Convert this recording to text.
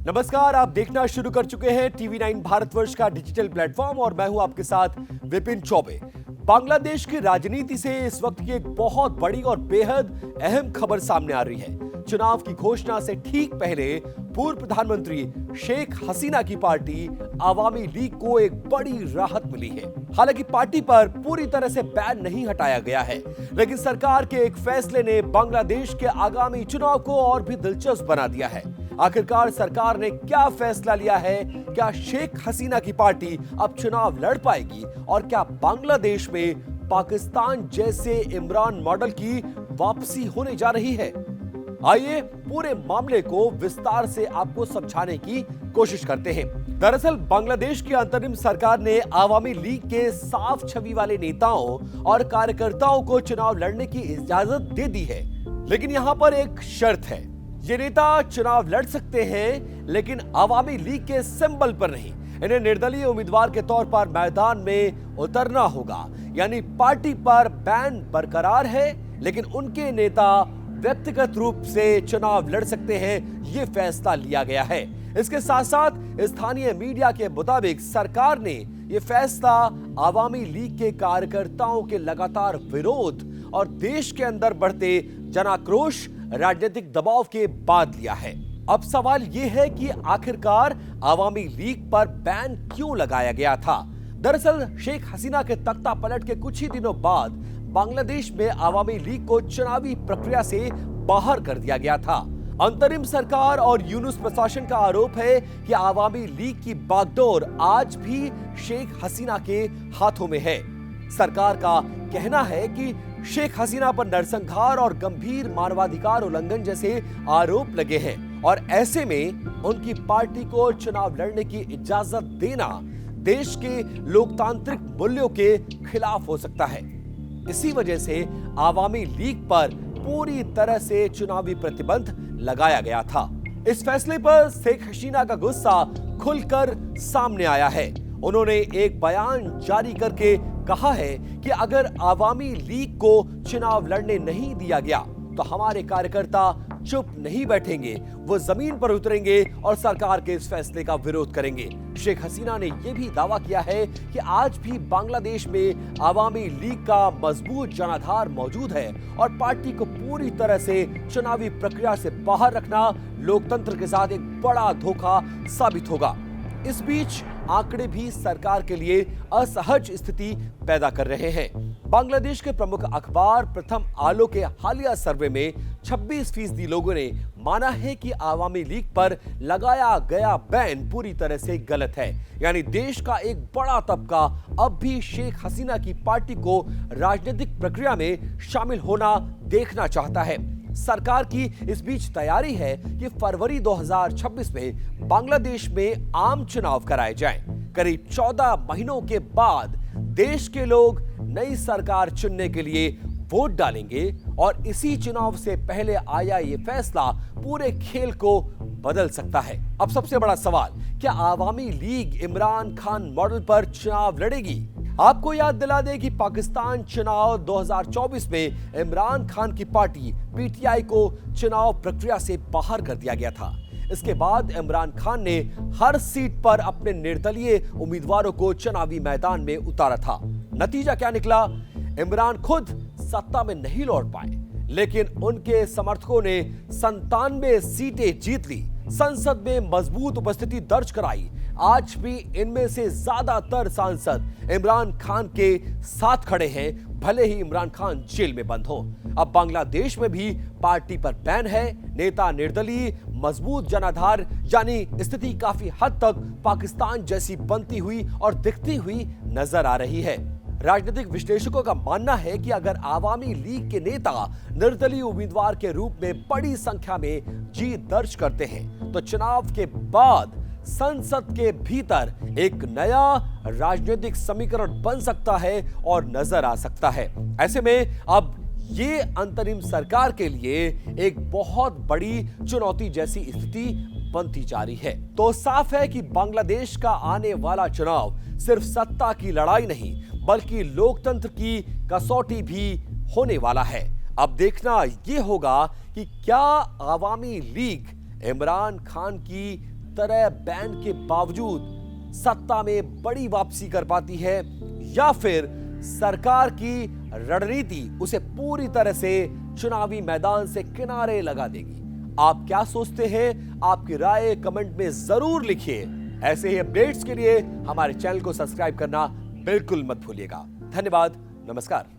नमस्कार, आप देखना शुरू कर चुके हैं टीवी 9 भारतवर्ष का डिजिटल प्लेटफॉर्म और मैं हूं आपके साथ विपिन चौबे। बांग्लादेश की राजनीति से इस वक्त की एक बहुत बड़ी और बेहद अहम खबर सामने आ रही है। चुनाव की घोषणा से ठीक पहले पूर्व प्रधानमंत्री शेख हसीना की पार्टी आवामी लीग को एक बड़ी राहत मिली है। हालांकि पार्टी पर पूरी तरह से बैन नहीं हटाया गया है, लेकिन सरकार के एक फैसले ने बांग्लादेश के आगामी चुनाव को और भी दिलचस्प बना दिया है। आखिरकार सरकार ने क्या फैसला लिया है? क्या शेख हसीना की पार्टी अब चुनाव लड़ पाएगी और क्या बांग्लादेश में पाकिस्तान जैसे इमरान मॉडल की वापसी होने जा रही है? आइए पूरे मामले को विस्तार से आपको समझाने की कोशिश करते हैं। दरअसल बांग्लादेश की अंतरिम सरकार ने आवामी लीग के साफ छवि वाले नेताओं और कार्यकर्ताओं को चुनाव लड़ने की इजाजत दे दी है, लेकिन यहां पर एक शर्त है। ये नेता चुनाव लड़ सकते हैं, लेकिन आवामी लीग के सिंबल पर नहीं। इन्हें निर्दलीय उम्मीदवार के तौर पर मैदान में उतरना होगा। यानी पार्टी पर बैन बरकरार है, लेकिन उनके नेता व्यक्तिगत रूप से चुनाव लड़ सकते हैं, यह फैसला लिया गया है। इसके साथ साथ स्थानीय मीडिया के मुताबिक सरकार ने यह फैसला आवामी लीग के कार्यकर्ताओं के लगातार विरोध और देश के अंदर बढ़ते जनाक्रोश राजनीतिक दबाव के बाद लिया है। अब सवाल यह है कि आखिरकार आवामी लीग पर बैन क्यों लगाया गया था? दरअसल शेख हसीना के तख्ता पलट के कुछ ही दिनों बाद बांग्लादेश में आवामी लीग को चुनावी प्रक्रिया से बाहर कर दिया गया था। अंतरिम सरकार और यूनुस प्रशासन का आरोप है कि आवामी लीग की बागडोर आज भी शेख हसीना के हाथों में है। सरकार का कहना है कि शेख हसीना पर नरसंहार और गंभीर मानवाधिकार उल्लंघन जैसे आरोप लगे हैं और ऐसे में उनकी पार्टी को चुनाव लड़ने की इजाजत देना देश के लोकतांत्रिक मूल्यों के खिलाफ हो सकता है। इसी वजह से आवामी लीग पर पूरी तरह से चुनावी प्रतिबंध लगाया गया था। इस फैसले पर शेख हसीना का गुस्सा खुलकर सामने आया है। उन्होंने एक बयान जारी करके कहा है कि अगर आवामी लीग को चुनाव लड़ने नहीं दिया गया तो हमारे कार्यकर्ता चुप नहीं बैठेंगे, वो जमीन पर उतरेंगे और सरकार के इस फैसले का विरोध करेंगे। शेख हसीना ने यह भी दावा किया है कि आज भी बांग्लादेश में आवामी लीग का मजबूत जनाधार मौजूद है और पार्टी को पूरी तरह से चुनावी प्रक्रिया से बाहर रखना लोकतंत्र के साथ एक बड़ा धोखा साबित होगा। इस बीच आंकड़े भी सरकार के लिए असहज स्थिति पैदा कर रहे हैं। बांग्लादेश के प्रमुख अखबार प्रथम आलो के हालिया सर्वे में 26% लोगों ने माना है कि आवामी लीग पर लगाया गया बैन पूरी तरह से गलत है। यानी देश का एक बड़ा तबका अब भी शेख हसीना की पार्टी को राजनीतिक प्रक्रिया में शामिल होना देखना चाहता है। सरकार की इस बीच तैयारी है कि फरवरी 2026 में बांग्लादेश में आम चुनाव कराए जाएं। करीब 14 महीनों के बाद देश के लोग नई सरकार चुनने के लिए वोट डालेंगे और इसी चुनाव से पहले आया ये फैसला पूरे खेल को बदल सकता है। अब सबसे बड़ा सवाल, क्या आवामी लीग इमरान खान मॉडल पर चुनाव लड़ेगी? आपको याद दिला दें कि पाकिस्तान चुनाव 2024 में इमरान खान की पार्टी पीटीआई को चुनाव प्रक्रिया से बाहर कर दिया गया था। इसके बाद इमरान खान ने हर सीट पर अपने निर्दलीय उम्मीदवारों को चुनावी मैदान में उतारा था। नतीजा क्या निकला? इमरान खुद सत्ता में नहीं लौट पाए, लेकिन उनके समर्थकों ने 97 सीटें जीत ली, संसद में मजबूत उपस्थिति दर्ज कराई। आज भी इनमें से ज्यादातर सांसद इमरान खान के साथ खड़े हैं, भले ही इमरान खान जेल में बंद हो। अब बांग्लादेश में भी पार्टी पर बैन है, नेता निर्दलीय, मजबूत जनाधार, यानी स्थिति काफी हद तक पाकिस्तान जैसी बनती हुई और दिखती हुई नजर आ रही है। राजनीतिक विश्लेषकों का मानना है कि अगर आवामी लीग के नेता निर्दलीय उम्मीदवार के रूप में बड़ी संख्या में जीत दर्ज करते हैं तो चुनाव के बाद संसद के भीतर एक नया राजनीतिक समीकरण बन सकता है और नजर आ सकता है। ऐसे में अब ये अंतरिम सरकार के लिए एक बहुत बड़ी चुनौती जैसी स्थिति बनती जा रही है। तो साफ है कि बांग्लादेश का आने वाला चुनाव सिर्फ सत्ता की लड़ाई नहीं बल्कि लोकतंत्र की कसौटी भी होने वाला है। अब देखना यह होगा कि क्या आवामी लीग इमरान खान की तरह बैन के बावजूद सत्ता में बड़ी वापसी कर पाती है, या फिर सरकार की रणनीति उसे पूरी तरह से चुनावी मैदान से किनारे लगा देगी। आप क्या सोचते हैं? आपकी राय कमेंट में जरूर लिखिए। ऐसे ही अपडेट्स के लिए हमारे चैनल को सब्सक्राइब करना बिल्कुल मत भूलिएगा। धन्यवाद, नमस्कार।